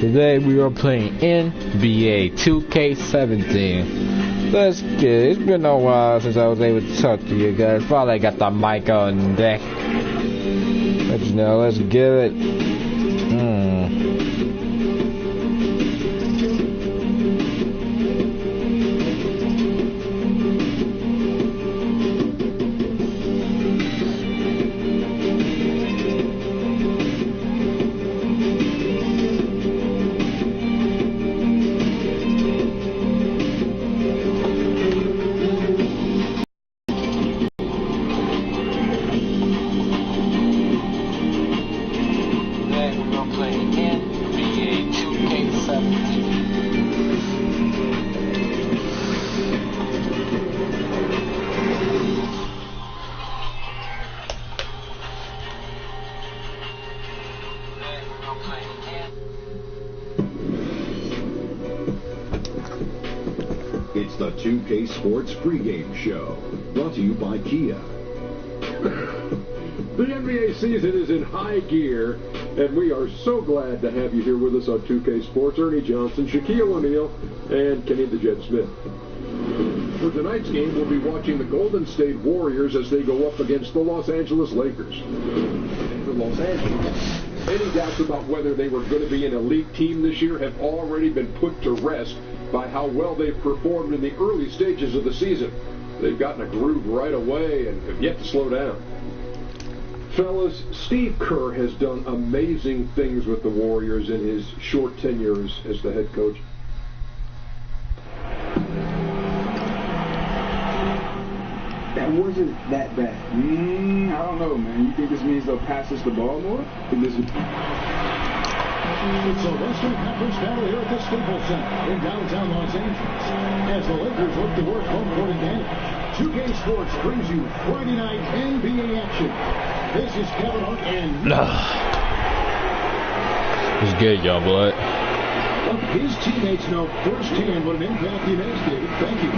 Today we are playing NBA 2K17. Let's get it. It's been a while since I was able to talk to you guys. Finally got the mic on deck. But you know, let's get it. It's the 2K Sports pregame show, brought to you by Kia. The NBA season is in high gear, and we are so glad to have you here with us on 2K Sports. Ernie Johnson, Shaquille O'Neal, and Kenny the Jet Smith. For tonight's game, we'll be watching the Golden State Warriors as they go up against the Los Angeles Lakers. For Los Angeles, any doubts about whether they were going to be an elite team this year have already been put to rest by how well they've performed in the early stages of the season. They've gotten a groove right away and have yet to slow down. Fellas, Steve Kerr has done amazing things with the Warriors in his short tenure as the head coach. That wasn't that bad. I don't know, man. You think this means they'll pass us the ball more? It's a Western Conference battle here at the Staples Center in downtown Los Angeles as the Lakers look to work home court advantage. 2K Sports brings you Friday night NBA action. This is Kevin Hart and... It's good, y'all, blood. Look, his teammates know firsthand what an impact he makes, David. Thank you.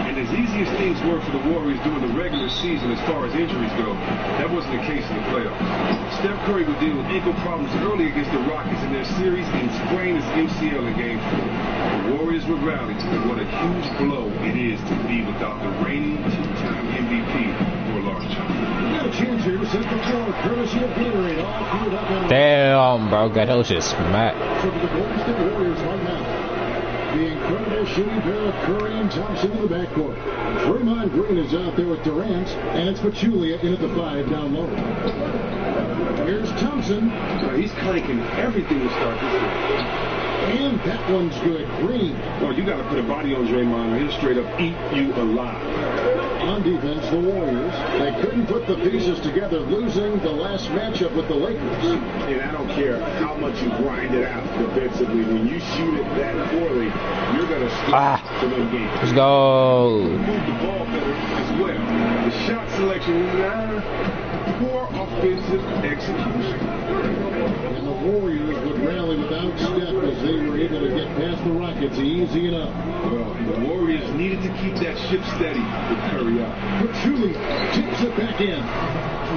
And as easy as things were for the Warriors during the regular season as far as injuries go, that wasn't the case in the playoffs. Steph Curry would deal with ankle problems early against the Rockets in their series and sprain his MCL in Game 4. The Warriors would rally, and what a huge blow it is to be without the reigning two-time MVP for a large chunk. Got a chance here to set the floor, courtesy of Gatorade, all queued up and... Damn, bro, got those just smacked. So the Golden State Warriors right now. The incredible shooting pair of Curry and Thompson in the backcourt. Draymond Green is out there with Durant, and it's Pachulia in at the 5 down low. Here's Thompson. He's clanking everything to start this game. And that one's good. Green. Oh, you got to put a body on Draymond, or he'll straight up eat you alive. On defense, the Warriors, they couldn't put the pieces together, losing the last matchup with the Lakers. And I don't care how much you grind it out defensively. When you shoot it that poorly, you're going to stop to win games. Let's go. Move the ball better as well. The shot selection, poor offensive execution. And the Warriors would rally without Steph as they were able to get past the Rockets easy enough. Well, the Warriors needed to keep that ship steady with Curry out. Pachulia tips it back in.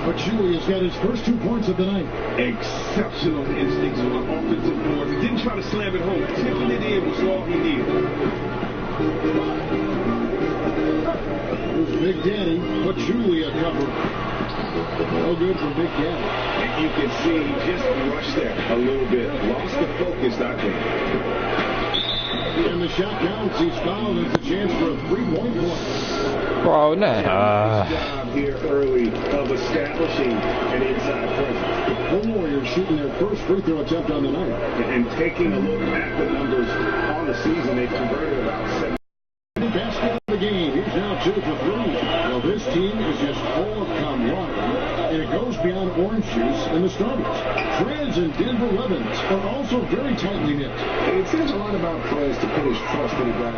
Pachulia's got his first 2 points of the night. Exceptional instincts on the offensive boards. He didn't try to slam it home. Tipping it in was all he needed. Here's Big Daddy. Pachulia covered. No good for Big Daddy. And you can see he just rushed there a little bit. Lost the focus, I think. And the shot counts. He's fouled. It's a chance for a 3-point play. Bro, nah. Job here early of establishing an inside presence. The Warriors shooting their first free throw attempt on the night. And taking a look at the numbers on the season, they've converted about 7. Basket of the game. He's now 2 for 3. Well, this team is just full of camaraderie, and it goes beyond orange juice and the starters. Trans and Denver Levens are also very tightly knit. It says a lot about players to put his trust in a guy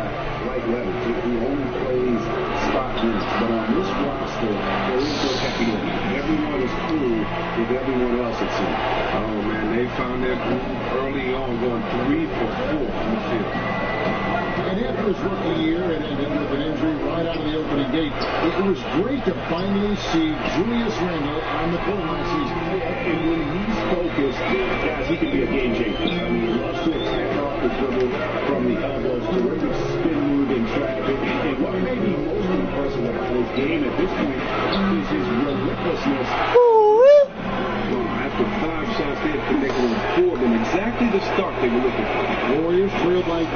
like Levens, who only plays spot minutes. But on this roster, there is no happy ending. Everyone is cool with everyone else, it seems. Oh, man, they found their groove early on, going 3 for 4 on the field. And after his rookie year, it ended with an injury right out of the opening gate. It was great to finally see Julius Randle on the court last season. And when he spoke focused, guys, he can be a game changer. I mean, he loves to attack off the dribble from the elbows, terrific spin move in traffic. And what may be most impressive about his game at this point is his relentlessness. After 5 shots, they had connected on 4 of them. Exactly the start they were looking for. Warriors trail by 3.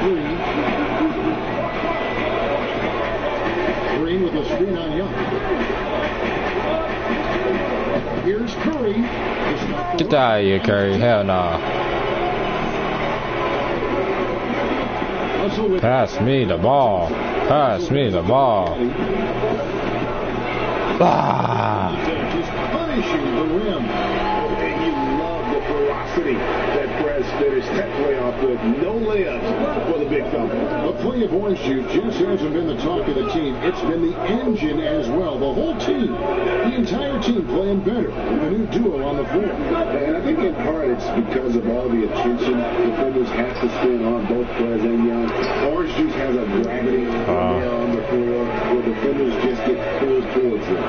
Green with a screen on Young. Here's Curry. Get out of here, Curry. Hell no. Pass me the ball. Pass me the ball. Ah. Just punishing the rim. And you love the ferocity that Perez finished that play off with. No layups for the big fella. But plenty of orange juice just hasn't been the talk of the team. It's been the engine as well. The whole team, the entire team playing better. The new duo on the floor. And I think in part it's because of all the attention defenders have to spend on both Perez and Young. Orange juice has a gravity on the floor where defenders just get pulled towards them.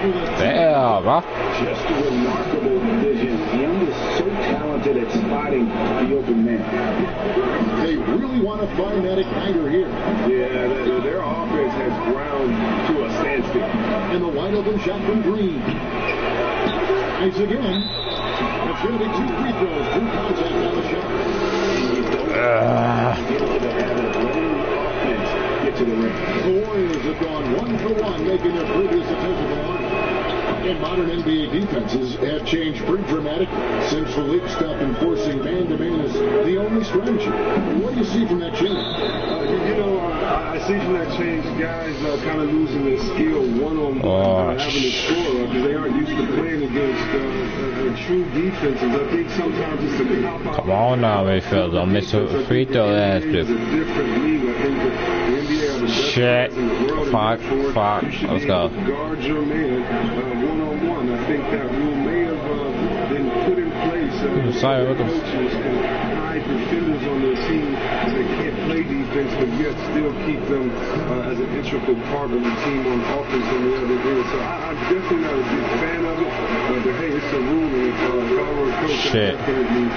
Damn, huh? Just a remarkable vision. Young is so talented at spotting the open man. They really want to find that igniter here. Yeah, their offense has ground to a standstill. And the wide open shot from Green. Nice again. That's going to be 2 free throws. 2 contact on the shot. Get to the rim. The Warriors have gone 1 for 1, making their previous attempt at the line. And modern NBA defenses have changed pretty dramatically since the league stopped enforcing man-to-man as the only strategy. What do you see from that change? I see from that change guys kind of losing their skill one-on-one, having to score because they aren't used to playing against true defenses. I think sometimes it's a cop-out. Come on now, Mayfield. Don't miss a free throw. That's just... Shit. Fuck. Let's go. Guard your man one-on-one. I think that rule may have been put in place. Coaches can hide defenders on their team that can't play defense, but yet still keep them as an integral part of the team on offense on the other end. So I'm definitely not a big fan of it, but hey, it's a rule, and if I were a coach, I'd definitely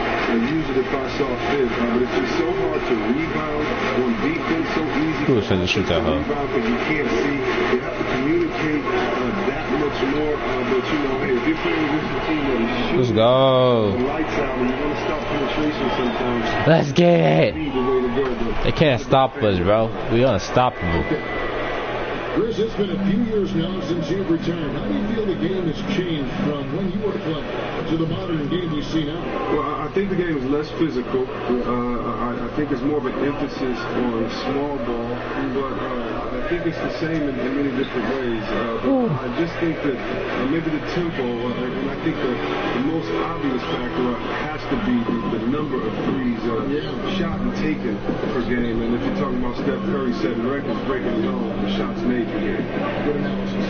use it if I saw fit. But it's just so hard to rebound on defense, so easy to rebound because you can't see. You have to communicate that much more, but hey, if you're playing against a team that is shooting Let's go. the lights out and you want to stop penetration sometimes, Let's get it. the way to go. They can't stop us, bro. We unstoppable. Chris, it's been a few years now since you've returned. How do you feel the game has changed from when you were playing to the modern game we see now? Well, I think the game is less physical. I think it's more of an emphasis on small ball, but I think it's the same in many different ways. I just think that maybe the tempo, and I think the most obvious factor has to be the number of threes shot and taken per game. And if you're talking about Steph Curry setting records, breaking it all, the shots made. Good analysis.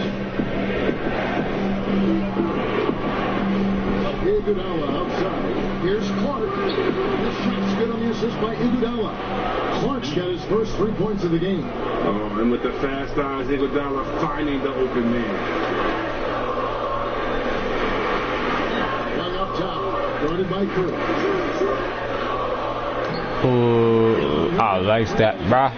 Iguodala outside. Here's Clark. The shot's good on the assist by Iguodala. Clark's got his first 3 points of the game. Oh, and with the fast eyes, Iguodala finding the open man. Young up top, guarded by Curry. Oh, I like that, bruh.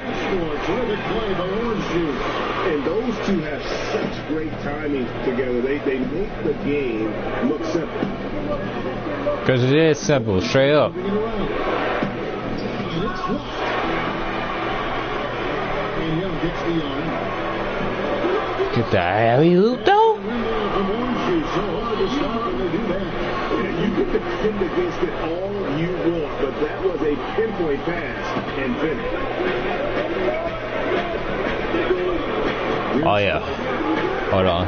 Terrific play by Orange Juice. And those two have such great timing together. They make the game look simple. Because it is simple, straight up. And Young gets the arm. Get the alley-oop, though? So hard to stop when they do that. And you can defend against it all you want, but that was a pinpoint pass and finish. Oh, yeah. Hold on.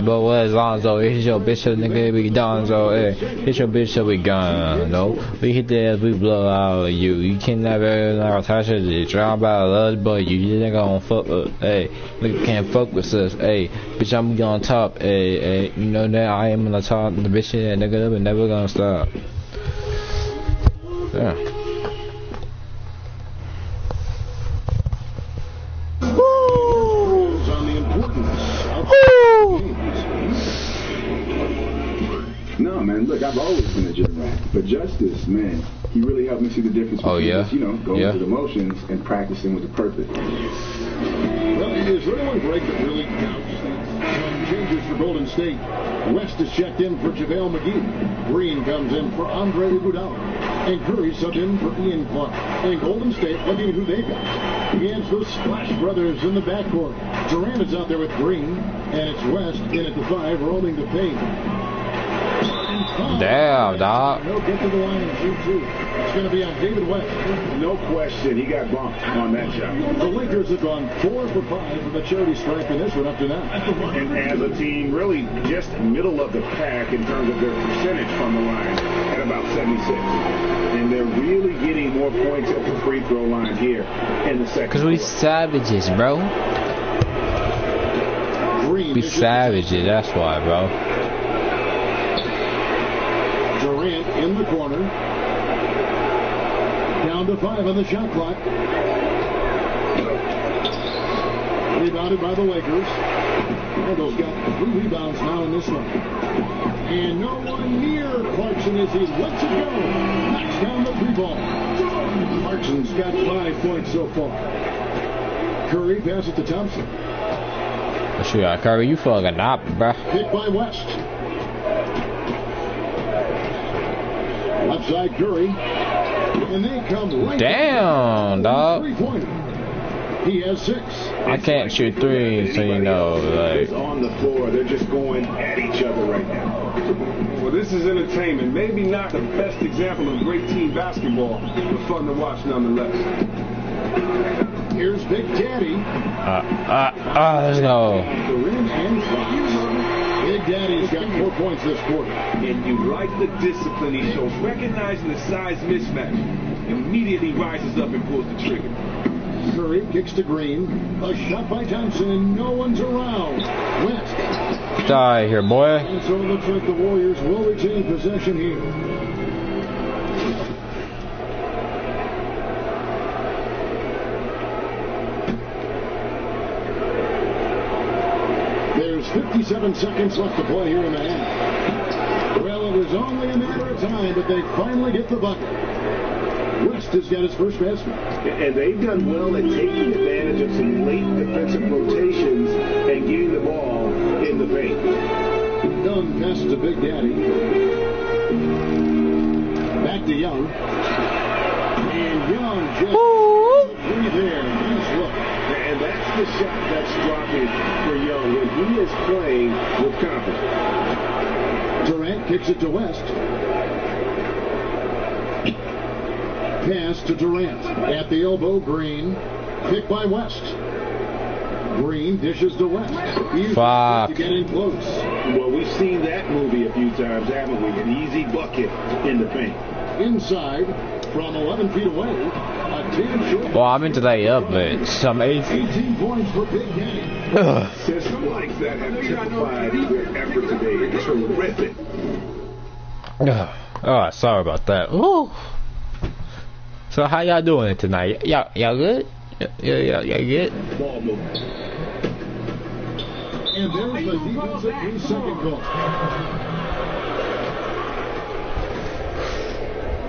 But what is Lonzo? Hit your bitch up, nigga, we Donzo. Hey, hit your bitch up, we gone. No, we hit the ass, we blow out you. You can never touch it. Try about us, but you ain't gonna fuck up. Hey, nigga can't fuck with us. Hey, bitch, I'm on top. Hey, you know that I am on the top. The bitch that nigga up and never gonna stop. Yeah. Woo! On the importance of games. No, man, look, I've always been a gym rat. But Justice, man, he really helped me see the difference between just, going through the motions and practicing with a purpose. Well, is there anyone, Greg, that really doubts some changes for Golden State? West is checked in for JaVale McGee. Green comes in for Andre Iguodala. And Curry subbed in for Ian Clark. And Golden State, looking at who they got. Against the Splash Brothers in the backcourt. Durant is out there with Green. And it's West in at the 5, rolling the paint. Damn, dog. He'll get to the line in 2-2. It's going to be on David West. No question, he got bumped on that shot. The Lakers have gone 4 for 5 from the charity stripe in this one up to now. And as a team, really just middle of the pack in terms of their percentage from the line at about 76. And they're really getting more points at the free throw line here in the second. Because we savages, bro. We savages, that's why, bro. Durant in the corner. Down to 5 on the shot clock. Rebounded by the Lakers. Randall's got 3 rebounds now in this one. And no one near Clarkson as he lets it go. Knocks down the 3-ball. Clarkson's got 5 points so far. Curry passes it to Thompson. Sure, Curry, you fucking up, bro. Hit by West. Outside Curry. And they come right down, dog. 3-pointer. He has 6. I can't shoot 3, so you know, like. On the floor, they're just going at each other right now. Well, this is entertainment. Maybe not the best example of great team basketball, but fun to watch nonetheless. Here's Big Daddy. Let's go. The rim and Fox. Big Daddy's got 4 points this quarter. And you like the discipline he shows, recognizing the size mismatch. Immediately rises up and pulls the trigger. Curry kicks to Green. A shot by Thompson, and no one's around. West. Get out of here, boy. And so it looks like the Warriors will retain possession here. There's 57 seconds left to play here in the half. Well, it was only a matter of time, but they finally get the bucket. West has got his first basket. And they've done well at taking advantage of some late defensive rotations and getting the ball in the paint. Young passes to Big Daddy. Back to Young. And Young just free there. Nice look. And that's the shot that's dropping for Young when he is playing with confidence. Durant kicks it to West. Pass to Durant. At the elbow, Green. Kick by West. Green dishes to West. Fuck. To get in close. Well, we've seen that movie a few times, haven't we? An easy bucket in the paint. Inside, from 11 feet away, a 10 short. Well, I'm into that up, but some 18 points for Big Daddy. Systems like that have typified their effort today. It's terrific. Oh, sorry about that. Ooh. So how y'all doing tonight? Y'all good? Yeah, good? Ball movement. And there's the defensive 3-second call.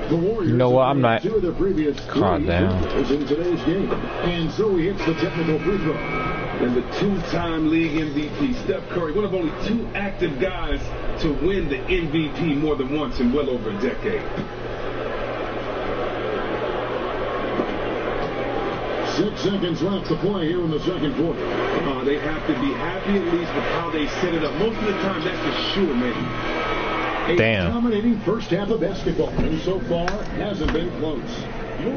The Warriors, you know what? I'm not. Two of their previous calm down. In today's game, and so he hits the technical free throw. And the 2-time league MVP, Steph Curry, one of only 2 active guys to win the MVP more than once in well over a decade. 6 seconds left to play here in the second quarter. They have to be happy at least with how they set it up. Most of the time, that's a sure, man. Damn. A dominating first half of basketball, and so far hasn't been close.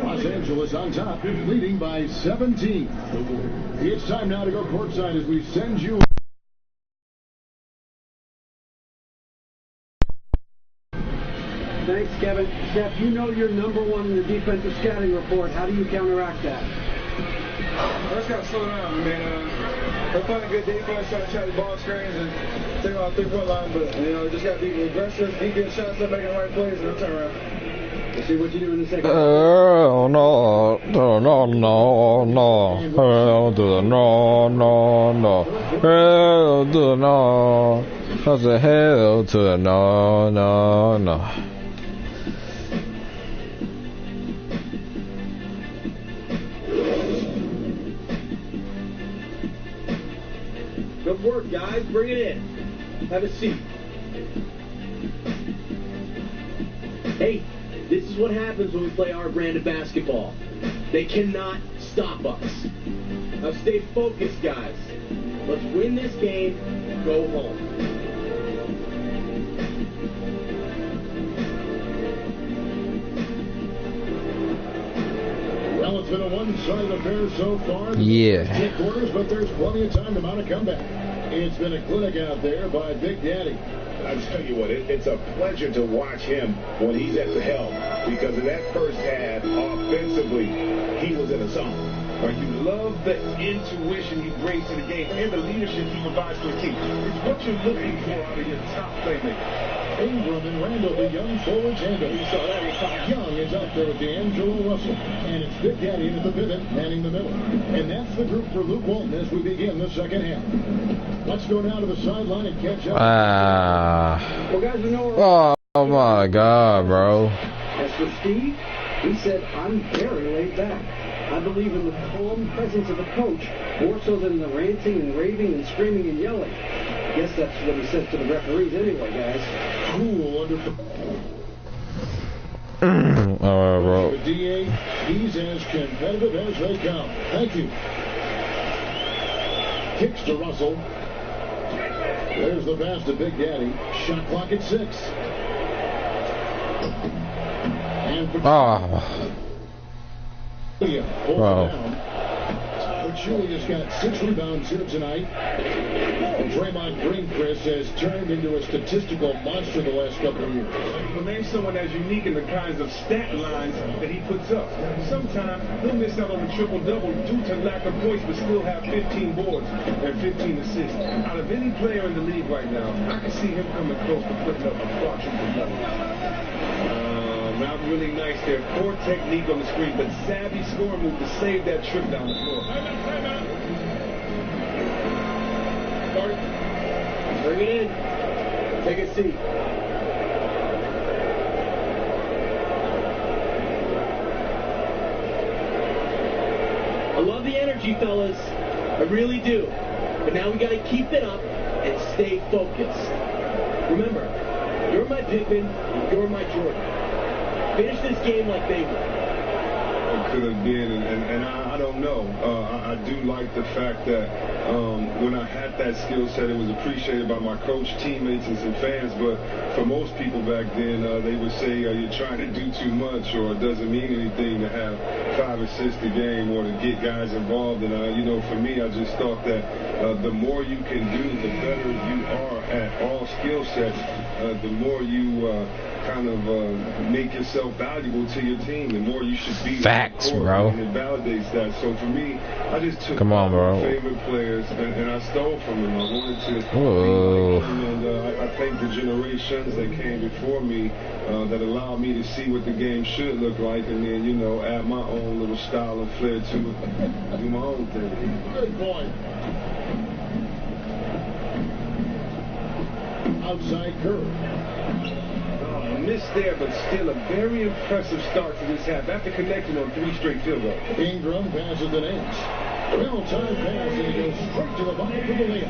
Los Angeles on top, leading by 17. It's time now to go courtside as we send you. Thanks, Kevin. Steph, you know you're number 1 in the defensive scouting report. How do you counteract that? I just got to slow down. I mean, we're playing a good defense, trying to check the ball screens and take them off the 3-point line, but, just got to be aggressive, keep getting shots up, making the right plays, and turn around. Let's see what you do in the second. No, no, no, no, no, no. Hell to the no, no, no. Hell to the no. That's a hell to the no, no, no. Good work, guys. Bring it in. Have a seat. Hey, this is what happens when we play our brand of basketball. They cannot stop us. Now stay focused, guys. Let's win this game and go home. Well, it's been a one-sided affair so far. Yeah. Quarters, but there's plenty of time to mount a comeback. It's been a clinic out there by Big Daddy. I'll tell you what, it's a pleasure to watch him when he's at the helm, because in that first half, offensively, he was in a zone. You love the intuition he brings to the game and the leadership he provides for his team. It's what you're looking for out of your top playmaker. Ingram and Randall, the young forwards handle. You saw that. Young is out there with D'Angelo Russell. And it's Big Daddy at the pivot, manning the middle. And that's the group for Luke Walton as we begin the second half. Let's go down to the sideline and catch up. Well, guys, we know Oh my God, bro. as for Steve, he said, I'm very laid back. I believe in the calm presence of the coach, more so than the ranting and raving and screaming and yelling. I guess that's what he says to the referees anyway, guys. Cool under... Alright, bro. The DA, he's as competitive as they come. Thank you. Kicks to Russell. There's the pass to Big Daddy. Shot clock at 6. And Wow. Pachulia's got 6 rebounds here tonight. And Draymond Green, Chris, has turned into a statistical monster the last couple of years. Well, name someone as unique in the kinds of stat lines that he puts up. Sometimes he'll miss out on the triple-double due to lack of points, but still have 15 boards and 15 assists. Out of any player in the league right now, I can see him coming close to putting up a quadruple double. Not really nice there. Poor technique on the screen, but savvy scoring move to save that trip down the floor. Bring it in. Take a seat. I love the energy, fellas. I really do. But now we got to keep it up and stay focused. Remember, you're my Pippen, you're my Jordan. Finish this game like they would. It could have been, and I don't know. I do like the fact that when I had that skill set, it was appreciated by my coach, teammates, and some fans. But for most people back then, they would say you're trying to do too much, or it doesn't mean anything to have 5 assists a game or to get guys involved. And you know, for me, I just thought that the more you can do, the better you are at all skill sets. The more you kind of make yourself valuable to your team, the more you should be. Facts, bro. And it validates that. So for me, I just took on, bro. my favorite players and I stole from them. I wanted to. Ooh. And I thank the generations that came before me that allowed me to see what the game should look like, and then, you know, add my own little style and flair to it, do my own thing. Good point. Outside curve. Missed there, but still a very impressive start to this half after connecting on 3 straight field goals. Ingram passes an inch. Well-timed pass, and he goes straight to the bottom for the layup.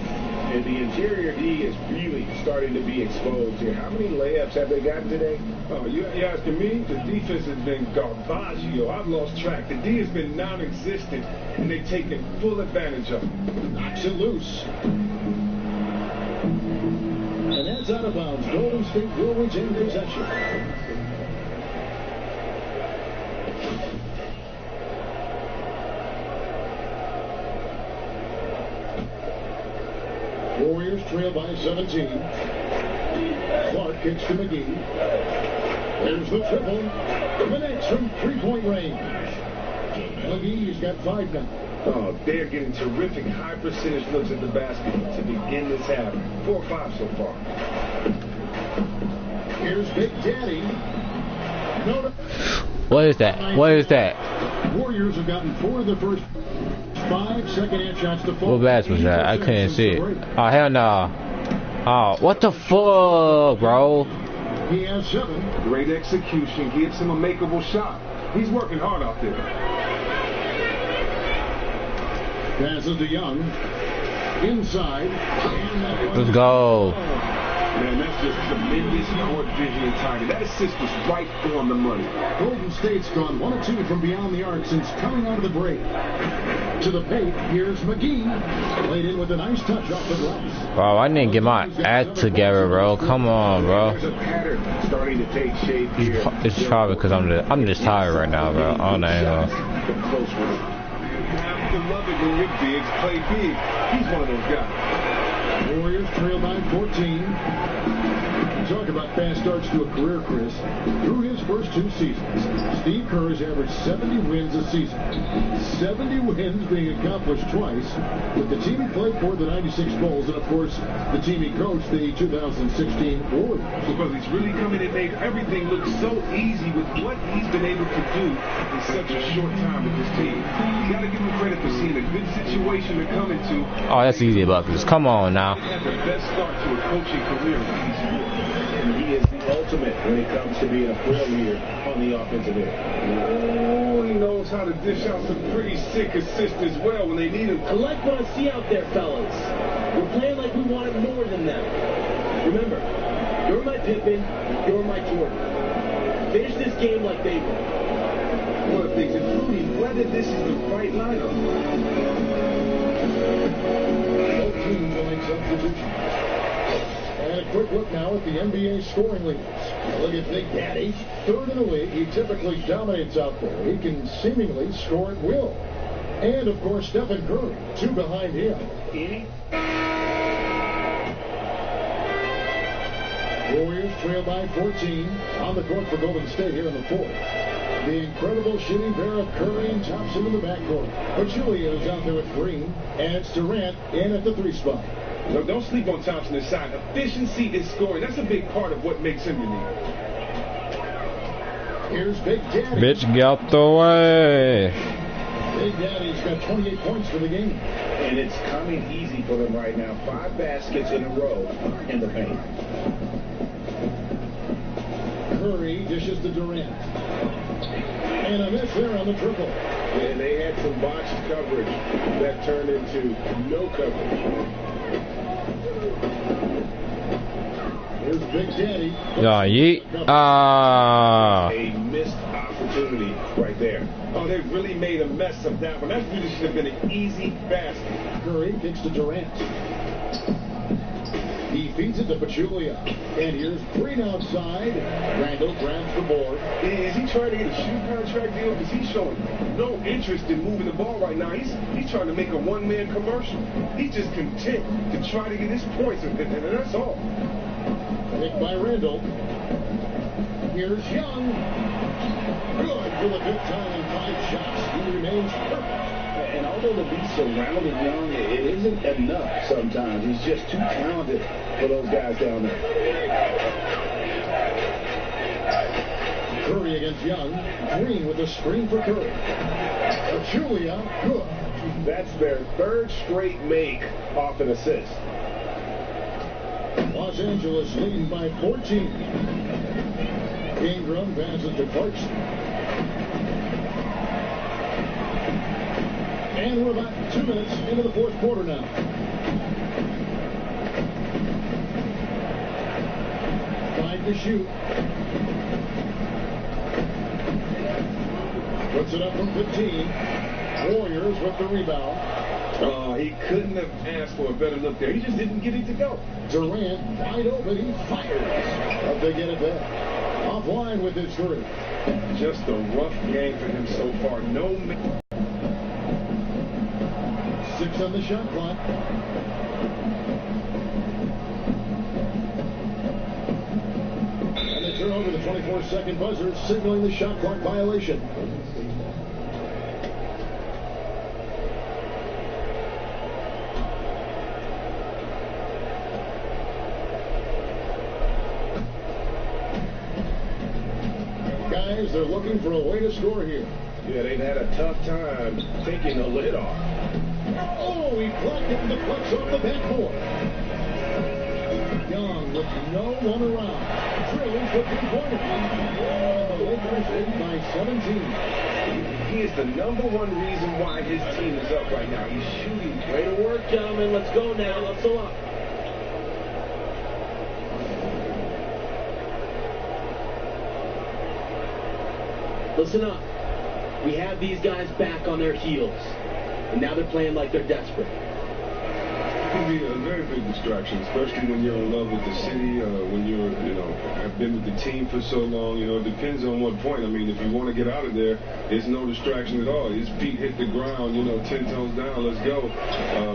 And the interior D is really starting to be exposed here. How many layups have they gotten today? Oh, you asking me? The defense has been garbaggio. I've lost track. The D has been non-existent, and they've taken full advantage of it. Knocks it loose. And that's out of bounds. Golden State will retain possession. Warriors trail by 17. Clark kicks to McGee. There's the triple. The Nets from three-point range. McGee's got 5 now. Oh, they're getting terrific high percentage looks at the basket to begin this half. 4 or 5 so far. Here's Big Daddy. What is that? What is that? Warriors have gotten 4 of the first 5 second-hand shots to fall. What badge was that? I couldn't see it. Oh, hell no. Oh, what the fuck, bro? He has 7. Great execution gives him a makeable shot. He's working hard out there. Passes to Young. Inside. Let's go. Man, that's just tremendous court vision and timing. That assist was right on the money. Golden State's gone 1 of 2 from beyond the arc since coming out of the break. To the paint, here's McGee. Laid in with a nice touch off the glass. Bro, I need to get my act together, bro. Come on, bro. There's a pattern starting to take shape here. It's probably because I'm just tired right now, bro. I don't know. You have to love it when your bigs play big. He's one of those guys. Warriors trail by 14. Talk about fast starts to a career, Chris. Through his first 2 seasons, Steve Kerr has averaged 70 wins a season. 70 wins being accomplished twice with the team he played for, the 96 Bulls, and of course, the team he coached, the 2016 Warriors. Because he's really coming and made everything look so easy with what he's been able to do in such a short time with this team. You got to give him credit for seeing a good situation to come into. Oh, that's easy, Buckets. Come on now. He had the best start to a coaching career in these years. He is the ultimate when it comes to being a floor leader on the offensive end. Oh, he knows how to dish out some pretty sick assists as well when they need him. I like what I see out there, fellas. We're playing like we wanted more than them. Remember, you're my Pippen, you're my Jordan. Finish this game like they will. One of the things, including whether this is the right lineup. Both teams will make substitutions. And a quick look now at the NBA scoring leaders. Look at Big Daddy, 3rd in the league. He typically dominates out there. He can seemingly score at will. And, of course, Stephen Curry, 2 behind him. Warriors trail by 14 on the court for Golden State here in the 4th. The incredible shooting pair of Curry and Thompson in the backcourt. But Julia is out there with Green, and it's Durant in at the 3 spot. No, don't sleep on Thompson this side. Efficiency in scoring, that's a big part of what makes him unique. Here's Big Daddy. Bitch, get out the way. Big Daddy's got 28 points for the game. And it's coming easy for them right now. 5 baskets in a row in the paint. Curry dishes to Durant. And a miss there on the triple. And they had some box coverage that turned into no coverage. Here's Big Daddy. Yeah, yeet. Ah. A missed opportunity right there. Oh, they really made a mess of that one. That really should have been an easy basket. Curry kicks to Durant. He feeds it to Pachulia. And here's Green outside. Randall grabs the board. Is he trying to get a shoe contract deal? Because he's showing no interest in moving the ball right now. He's trying to make a one-man commercial. He's just content to try to get his points, and that's all. Picked by Randall. Here's Young. Good for the 5th time in 5 shots. He remains perfect. And although the beat surrounded Young, it isn't enough sometimes. He's just too talented for those guys down there. Curry against Young. Green with a screen for Curry. Julia, good. That's their 3rd straight make off an assist. Los Angeles leading by 14. Ingram passes to Clarkson. And we're about 2 minutes into the 4th quarter now. Five to shoot. Puts it up from 15. Warriors with the rebound. Oh, he couldn't have asked for a better look there. He just didn't get it to go. Durant wide open. He fires. But they get it back. Offline with his 3. Just a rough game for him so far. No. 6 on the shot clock. And they turn over the 24-second buzzer, signaling the shot clock violation. Warriors, they're looking for a way to score here. Yeah, they've had a tough time taking the lid off. Oh, he blocked it and deflects off the backboard. Young with no one around. Drills the three-pointer. The Lakers lead by 17. He is the #1 reason why his team is up right now. He's shooting. Way to work, gentlemen. Let's go now. Let's go up. Listen up. We have these guys back on their heels. And now they're playing like they're desperate. It can be a very big distraction, especially when you're in love with the city, when you're, have been with the team for so long. It depends on what point. I mean, if you want to get out of there, it's no distraction at all. His feet hit the ground, 10 toes down, let's go.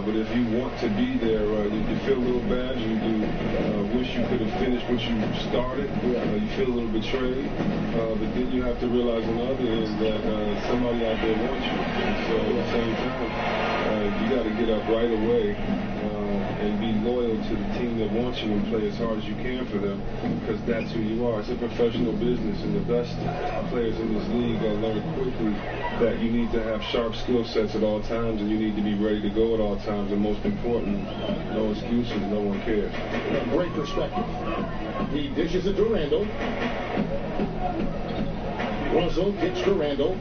But if you want to be there, you feel a little bad. You wish you could have finished what you started. You feel a little betrayed. But then you have to realize on the other end that somebody out there wants you. And so at the same time, you got to get up right away and be loyal to the team that wants you and play as hard as you can for them, because that's who you are. It's a professional business, and the best players in this league learn quickly that you need to have sharp skill sets at all times, and you need to be ready to go at all times. And most important, no excuses, no one cares. Great perspective. He dishes it to Randall. Russell kicks to Randall.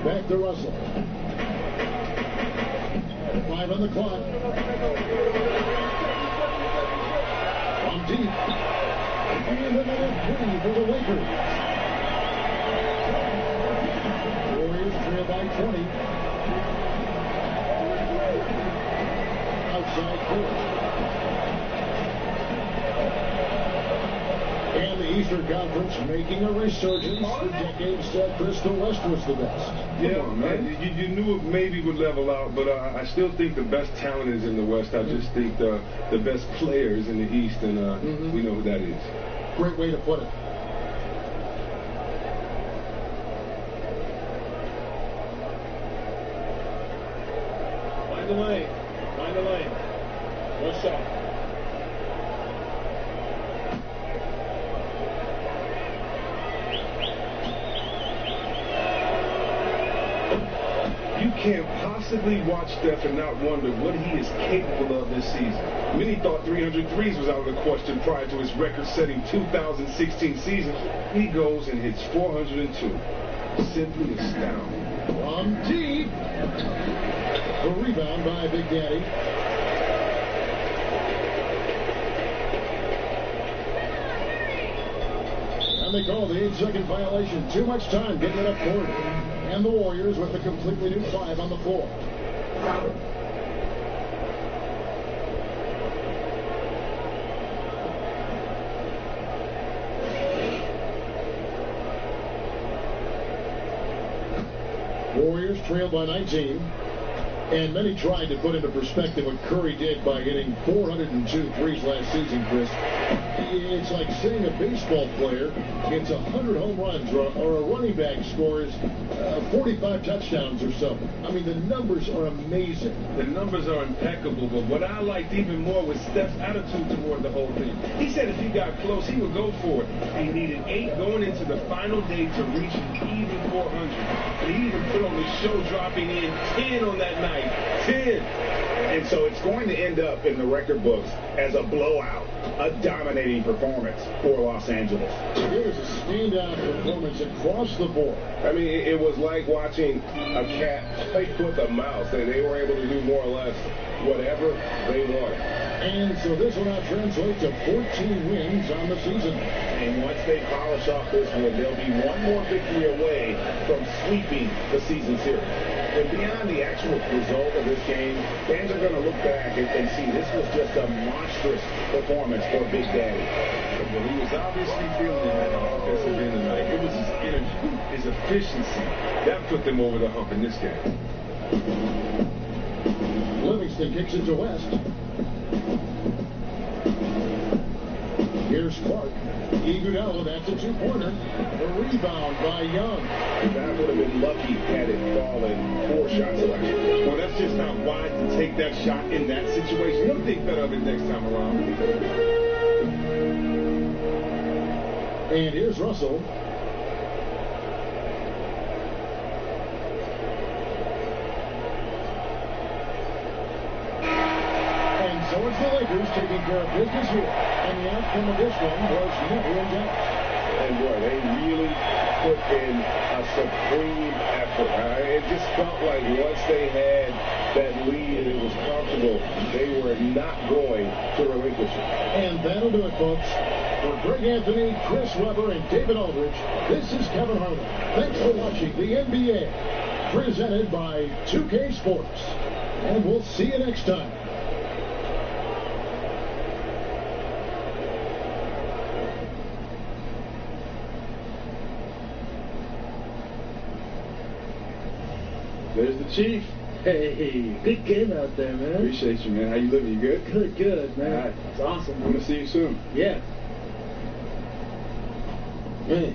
Back to Russell. 5 on the clock. From deep. And another 3 for the Lakers. Warriors trail by 20. Outside court. And the Eastern Conference making a resurgence. For decades said Chris, the West was the best. Yeah, man. You knew it maybe would level out, but I still think the best talent is in the West. I just think the best players in the East, and we know who that is. Great way to put it. Find the lane. Find the lane. No shot. You can't possibly watch Steph and not wonder what he is capable of this season. Many thought 300 threes was out of the question prior to his record-setting 2016 season. He goes and hits 402. Simply astounding. From deep. A rebound by Big Daddy. And they call the 8-second violation. Too much time getting it up court. And the Warriors with a completely new 5 on the floor. Warriors trail by 19. And many tried to put into perspective what Curry did by hitting 402 threes last season, Chris. It's like saying a baseball player gets 100 home runs or a running back scores 45 touchdowns or so. I mean, the numbers are amazing. The numbers are impeccable, but what I liked even more was Steph's attitude toward the whole thing. He said if he got close, he would go for it. He needed 8 going into the final day to reach an even 400. And he even put on the show dropping in 10 on that night. 10. And so it's going to end up in the record books as a blowout, a dominating performance for Los Angeles. It was a standout performance across the board. I mean, it was like watching a cat play with a mouse. They were able to do more or less whatever they wanted. And so this will now translate to 14 wins on the season. And once they polish off this one, they'll be one more victory away from sweeping the season series. But beyond the actual result of this game, fans are going to look back and see this was just a monstrous performance for Big Daddy. Well, he was obviously feeling it at the offensive end tonight. It was his energy, his efficiency. That put them over the hump in this game. Livingston kicks it to West. Here's Clark. Iguodala, that's a 2-pointer. A rebound by Young. That would have been lucky had it fallen 4 shot selection. Well, that's just not wise to take that shot in that situation. He'll think better of it next time around. And here's Russell. And so it's the Lakers taking care of business here. And the outcome of this one was never in doubt. And boy, they really put in a supreme effort. It just felt like once they had that lead and it was comfortable, they were not going to relinquish it. And that'll do it, folks. For Greg Anthony, Chris Webber, and David Aldridge, this is Kevin Harlan. Thanks for watching the NBA, presented by 2K Sports. And we'll see you next time. There's the Chief. Hey, good game out there, man. Appreciate you, man. How you living? You good? Good, man. All right. It's awesome. I'm going to see you soon. Yeah. Man.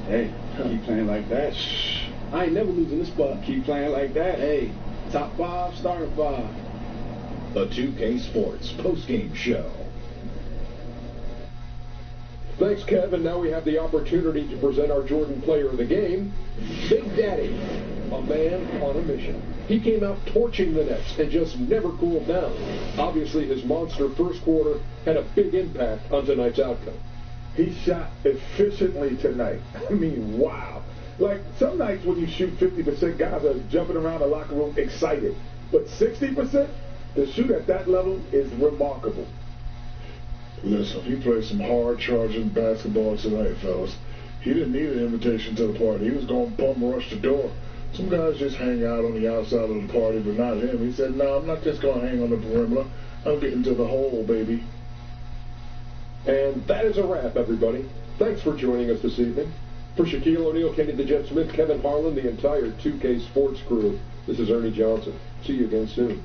Hey, keep playing like that. Shh. I ain't never losing this spot. Keep playing like that. Hey, top 5, starting 5. The 2K Sports postgame show. Thanks, Kevin. Now we have the opportunity to present our Jordan player of the game, Big Daddy, a man on a mission. He came out torching the Nets and just never cooled down. Obviously, his monster first quarter had a big impact on tonight's outcome. He shot efficiently tonight. I mean, wow. Like, some nights when you shoot 50%, guys are jumping around the locker room excited. But 60%, to shoot at that level is remarkable. Listen, he played some hard-charging basketball tonight, fellas. He didn't need an invitation to the party. He was going to bum rush the door. Some guys just hang out on the outside of the party, but not him. He said, no, I'm not just going to hang on the perimeter. I'm getting to the hole, baby. And that is a wrap, everybody. Thanks for joining us this evening. For Shaquille O'Neal, Kenny the Jet Smith, Kevin Harlan, the entire 2K Sports crew, this is Ernie Johnson. See you again soon.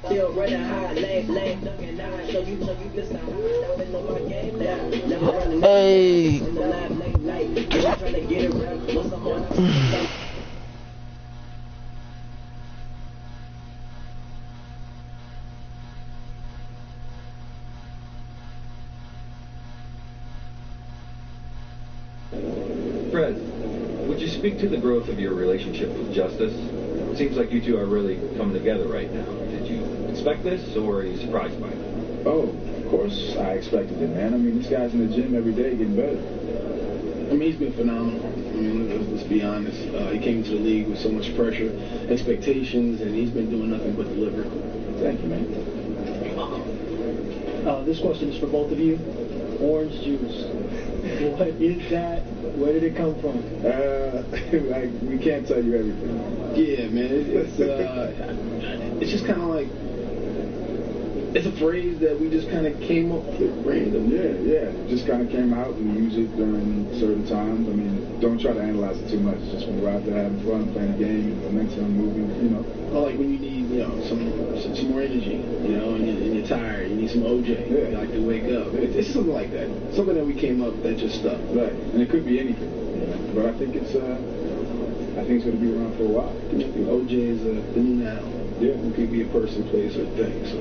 Still running high, lane, ducking down, so you missed out. Now been on my game now. Now running in the lab late night. I'm trying to get it right. What's up on? Fred, would you speak to the growth of your relationship with Justice? It seems like you two are really coming together right now. Did you expect this, or are you surprised by it? Oh, of course I expected it, man. I mean, this guy's in the gym every day getting better. I mean, he's been phenomenal. I mean, let's be honest. He came into the league with so much pressure, expectations, and he's been doing nothing but deliver. Thank you, man. This question is for both of you. Orange juice. What is that? Where did it come from? We can't tell you everything. Yeah, man. It's just kind of like, it's a phrase that we just kind of came up with random. Yeah. Just kind of came out and we use it during certain times. I mean, don't try to analyze it too much. Just when we're out there having fun, playing a game, momentum, moving, you know. Or like when you need, some more energy, and you're tired, you need some OJ. Yeah. You like to wake up. It's something like that. Something that we came up that just stuck. Right. And it could be anything. Yeah. But I think it's going to be around for a while. I think OJ is the new now. Yeah. It could be a person, place, or thing. So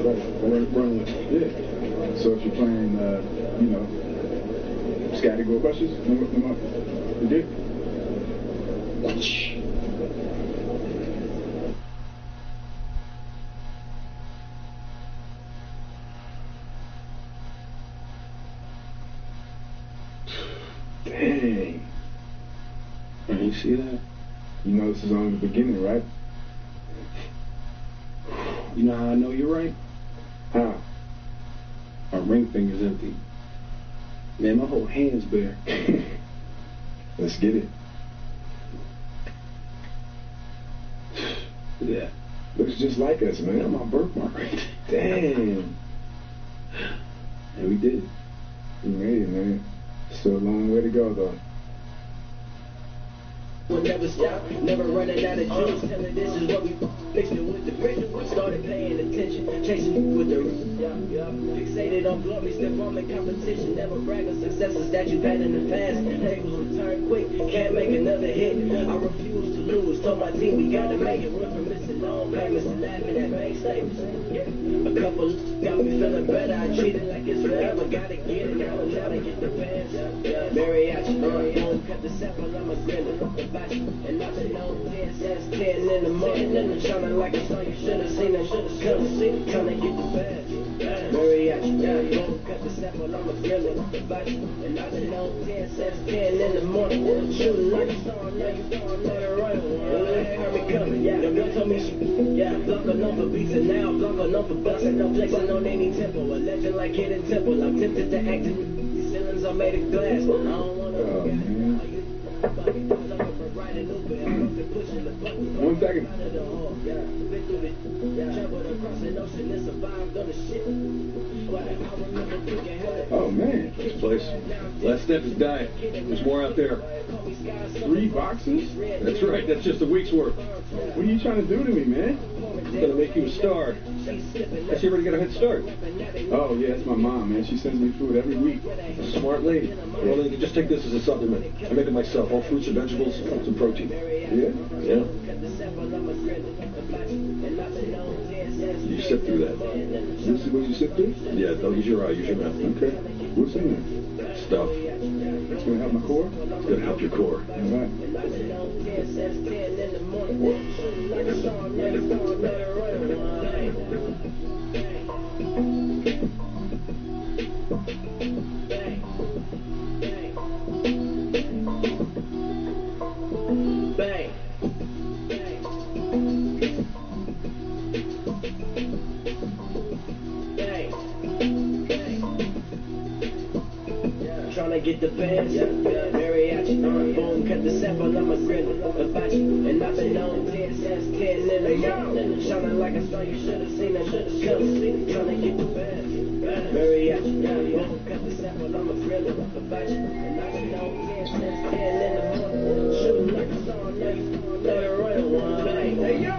run with it. Yeah. So if you're playing, category questions, you did. Dang. Man, you see that? You know this is only the beginning, right? You know how I know you're right? How? My ring finger's empty. Man, my whole hand's bare. Let's get it. Yeah. Looks just like us, man. That's my birthmark right there. Damn. And we did it. We made it, man. Still a long way to go, though. We'll never stop, never running out of juice. Telling this is what we mixed it with the pressure. Started paying attention. chasing with the fixated on glory, step on the competition, never brag on successes that you've had in the past. Tables return quick, can't make another hit. I refuse to lose, told my team we gotta make it. Run from missing long payments and laughing at bank statements. A couple got me feeling better, I treat it like it's forever. Gotta get it, now I'm trying to get the pants. Mariachi, boom, cut the sample, I'm a griller. And I been on 10 since 10 in the morning, and I'm shining like a star. You should've seen it, should've seen it, trying to get the pants. Mariachi, boom, cut the sample, I'm a griller. And I been on 10 since 10 in the morning, shooting like a star. Now you throwing that around. They heard me coming, the girl told me she, blocking off for beats, and now I'm blocking off for busting. I'm flexing on any tempo, a legend like Hidden Temple. I'm tempted to act in these ceilings are made of glass. I don't wanna. 1 second. Oh man, this place. Last step is diet. There's more out there. 3 boxes? That's right. That's just a week's worth. What are you trying to do to me, man? I'm gonna make you a star. I see already got a head start. Oh yeah, that's my mom, man. She sends me food every week. Smart lady. Well, then you just take this as a supplement. I make it myself. All fruits and vegetables, some protein. Yeah? Yeah. You sip through that. What you sip through? Yeah, don't use your eye, use your mouth. Okay. What's in there? Stuff. It's gonna help my core? It's gonna help your core. All right. Bang. Tryna get the bands, mariachi, boom, cut the sample, I'm a griller, hibachi, and I've been on 10 since 10 in the morning, shining like a star, you should've seen it, tryna get the bands, mariachi, boom, cut the sample, I'm a griller, hibachi, and I've been on 10 since 10 in the morning, shooting like a star, now you throwing that around, bang, hey yo!